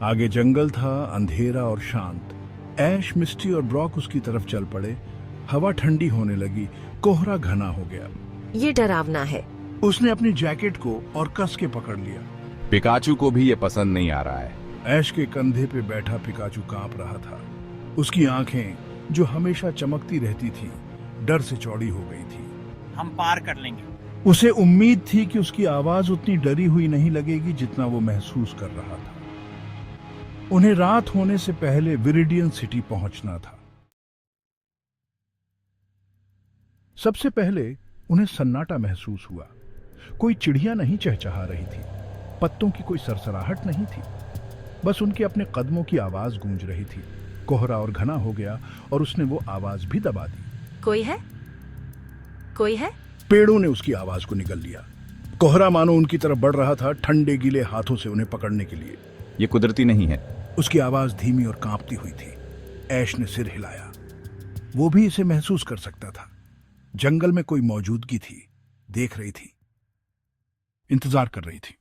आगे जंगल था, अंधेरा और शांत। ऐश, मिस्टी और ब्रॉक उसकी तरफ चल पड़े। हवा ठंडी होने लगी, कोहरा घना हो गया। ये डरावना है। उसने अपनी जैकेट को और कस के पकड़ लिया। पिकाचू को भी ये पसंद नहीं आ रहा है। ऐश के कंधे पे बैठा पिकाचू कांप रहा था। उसकी आंखें, जो हमेशा चमकती रहती थी, डर से चौड़ी हो गई थी। हम पार कर लेंगे। उसे उम्मीद थी कि उसकी आवाज उतनी डरी हुई नहीं लगेगी जितना वो महसूस कर रहा था। उन्हें रात होने से पहले विरिडियन सिटी पहुंचना था। सबसे पहले उन्हें सन्नाटा महसूस हुआ। कोई चिड़िया नहीं चहचहा रही थी, पत्तों की कोई सरसराहट नहीं थी, बस उनके अपने कदमों की आवाज गूंज रही थी। कोहरा और घना हो गया और उसने वो आवाज भी दबा दी। कोई है? कोई है? पेड़ों ने उसकी आवाज को निगल लिया। कोहरा मानो उनकी तरफ बढ़ रहा था, ठंडे गीले हाथों से उन्हें पकड़ने के लिए। ये कुदरती नहीं है। उसकी आवाज धीमी और कांपती हुई थी। ऐश ने सिर हिलाया। वो भी इसे महसूस कर सकता था। जंगल में कोई मौजूदगी थी, देख रही थी, इंतजार कर रही थी।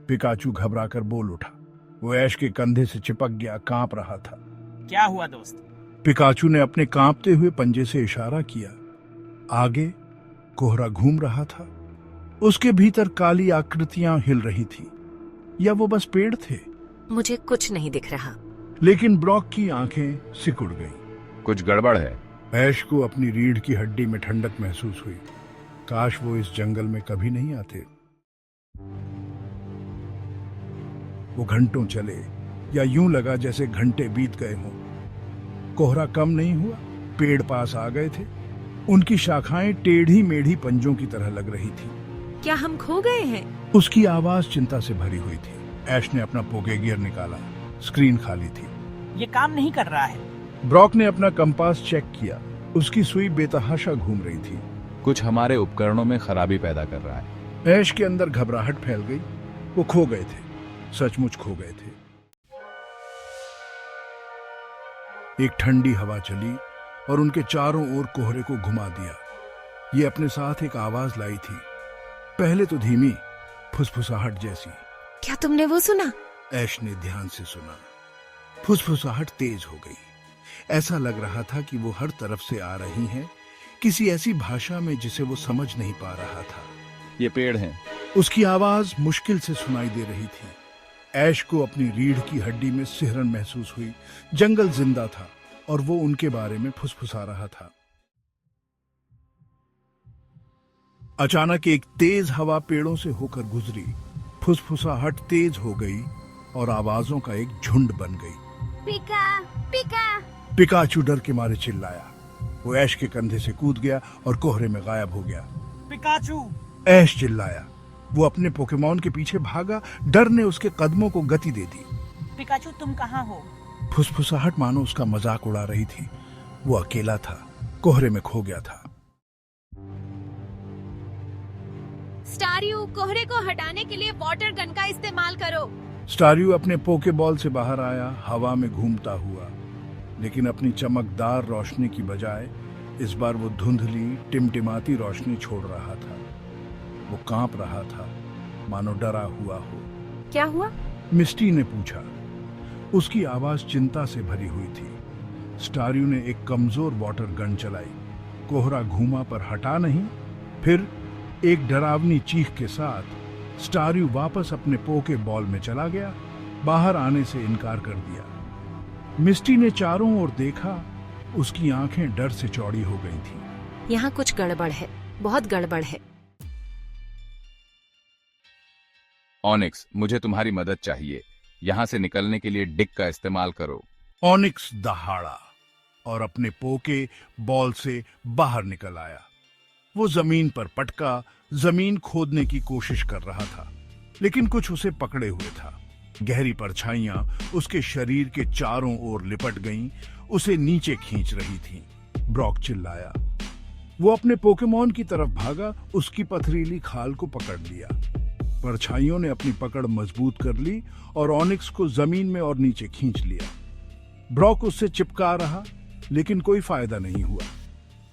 पिकाचू घबराकर बोल उठा। वो ऐश के कंधे से चिपक गया, कांप रहा था। क्या हुआ दोस्त? पिकाचू ने अपने कांपते हुए पंजे से इशारा किया। आगे कोहरा घूम रहा था। उसके भीतर काली आकृतियां हिल रही थी, या वो बस पेड़ थे? मुझे कुछ नहीं दिख रहा। लेकिन ब्रॉक की आंखें सिकुड़ गईं। कुछ गड़बड़ है। ऐश को अपनी रीढ़ की हड्डी में ठंडक महसूस हुई। काश वो इस जंगल में कभी नहीं आते। वो घंटों चले, या यूं लगा जैसे घंटे बीत गए हों। कोहरा कम नहीं हुआ, पेड़ पास आ गए थे। उनकी शाखाएं टेढ़ी मेढ़ी पंजों की तरह लग रही थी। क्या हम खो गए हैं? उसकी आवाज चिंता से भरी हुई थी। ऐश ने अपना पोके गियर निकाला। स्क्रीन खाली थी। ये काम नहीं कर रहा है। ब्रॉक ने अपना कंपास चेक किया। उसकी सुई बेतहाशा घूम रही थी। कुछ हमारे उपकरणों में खराबी पैदा कर रहा है। ऐश के अंदर घबराहट फैल गई। वो खो गए थे, सचमुच खो गए थे। एक ठंडी हवा चली और उनके चारों ओर कोहरे को घुमा दिया। ये अपने साथ एक आवाज लाई थी, पहले तो धीमी, फुसफुसाहट जैसी। क्या तुमने वो सुना? ऐश ने ध्यान से सुना। फुसफुसाहट तेज हो गई। ऐसा लग रहा था कि वो हर तरफ से आ रही हैं, किसी ऐसी भाषा में जिसे वो समझ नहीं पा रहा था। ये पेड़ हैं। उसकी आवाज मुश्किल से सुनाई दे रही थी। ऐश को अपनी रीढ़ की हड्डी में सिहरन महसूस हुई। जंगल जिंदा था और वो उनके बारे में फुसफुसा रहा था। अचानक एक तेज हवा पेड़ों से होकर गुजरी। फुसफुसाहट तेज हो गई और आवाजों का एक झुंड बन गई। पिका, पिका। पिकाचू डर के मारे चिल्लाया। वो ऐश के कंधे से कूद गया और कोहरे में गायब हो गया। पिकाचू! ऐश चिल्लाया। वो अपने पोकेमॉन के पीछे भागा। डर ने उसके कदमों को गति दे दी। पिकाचू, तुम कहाँ हो? फुसफुसाहट मानो उसका मजाक उड़ा रही थी। वो अकेला था, कोहरे में खो गया था। स्टारियो, कोहरे को हटाने के लिए वाटर गन का इस्तेमाल करो। स्टारियो अपने पोकेबॉल से बाहर आया, हवा में घूमता हुआ, लेकिन अपनी चमकदार रोशनी की बजाय इस बार वो धुंधली, टिमटिमाती रोशनी छोड़ रहा था। वो कांप रहा था, मानो डरा हुआ हो। क्या हुआ? मिस्टी ने पूछा। उसकी आवाज चिंता से भरी हुई थी। स्टारियो ने एक कमजोर वाटर गन चलाई। कोहरा घूमा पर हटा नहीं। फिर एक डरावनी चीख के साथ स्टारियो वापस अपने पोके बॉल में चला गया। बाहर आने से इनकार कर दिया। मिस्टी ने चारों ओर देखा। उसकी आंखें डर से चौड़ी हो गई थीं। यहाँ कुछ गड़बड़ है, बहुत गड़बड़ है। ऑनिक्स, मुझे तुम्हारी मदद चाहिए। यहाँ से निकलने के लिए डिक का इस्तेमाल करो। ऑनिक्स दहाड़ा और अपने पोके बॉल से बाहर निकल आया। वो जमीन पर पटका, जमीन खोदने की कोशिश कर रहा था, लेकिन कुछ उसे पकड़े हुए था। गहरी परछाइयां उसके शरीर के चारों ओर लिपट गईं, उसे नीचे खींच रही थीं। ब्रॉक चिल्लाया। वो अपने पोकेमॉन की तरफ भागा, उसकी पथरीली खाल को पकड़ लिया। परछाइयों ने अपनी पकड़ मजबूत कर ली और ऑनिक्स को जमीन में और नीचे खींच लिया। ब्रॉक उससे चिपका रहा, लेकिन कोई फायदा नहीं हुआ।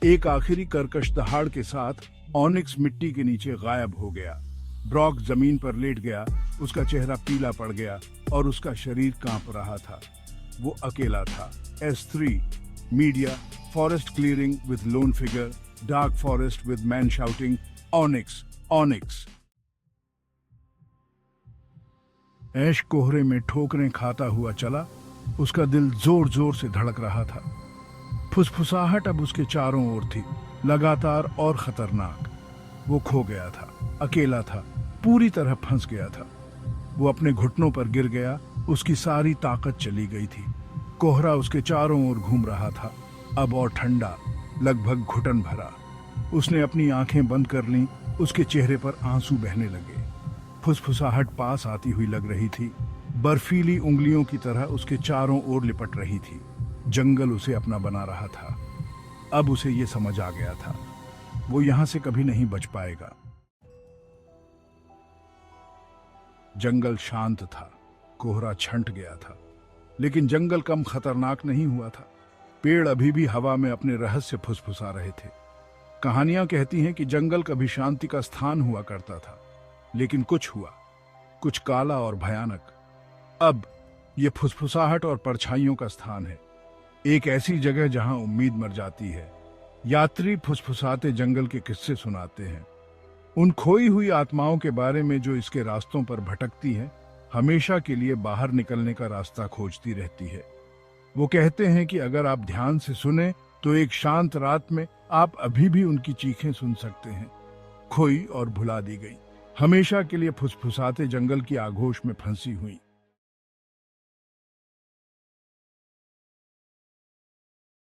एक आखिरी कर्कश दहाड़ के साथ ऑनिक्स मिट्टी के नीचे गायब हो गया। ब्रॉक जमीन पर लेट गया, उसका चेहरा पीला पड़ गया और उसका शरीर कांप रहा था। वो अकेला था। S3 media, forest clearing with lone figure, dark forest with man shouting Onyx Onyx. Ash कोहरे में ठोकरें खाता हुआ चला। उसका दिल जोर जोर से धड़क रहा था। फुसफुसाहट अब उसके चारों ओर थी, लगातार और खतरनाक। वो खो गया था, अकेला था, पूरी तरह फंस गया था। वो अपने घुटनों पर गिर गया, उसकी सारी ताकत चली गई थी। कोहरा उसके चारों ओर घूम रहा था, अब और ठंडा, लगभग घुटन भरा। उसने अपनी आंखें बंद कर लीं, उसके चेहरे पर आंसू बहने लगे। फुसफुसाहट पास आती हुई लग रही थी, बर्फीली उंगलियों की तरह उसके चारों ओर लिपट रही थी। जंगल उसे अपना बना रहा था। अब उसे ये समझ आ गया था, वो यहां से कभी नहीं बच पाएगा। जंगल शांत था, कोहरा छंट गया था, लेकिन जंगल कम खतरनाक नहीं हुआ था। पेड़ अभी भी हवा में अपने रहस्य फुसफुसा रहे थे। कहानियां कहती हैं कि जंगल कभी शांति का स्थान हुआ करता था, लेकिन कुछ हुआ, कुछ काला और भयानक। अब ये फुसफुसाहट और परछाइयों का स्थान है, एक ऐसी जगह जहां उम्मीद मर जाती है। यात्री फुसफुसाते जंगल के किस्से सुनाते हैं, उन खोई हुई आत्माओं के बारे में जो इसके रास्तों पर भटकती हैं, हमेशा के लिए बाहर निकलने का रास्ता खोजती रहती है। वो कहते हैं कि अगर आप ध्यान से सुने तो एक शांत रात में आप अभी भी उनकी चीखें सुन सकते हैं। खोई और भुला दी गई, हमेशा के लिए फुसफुसाते जंगल की आगोश में फंसी हुई।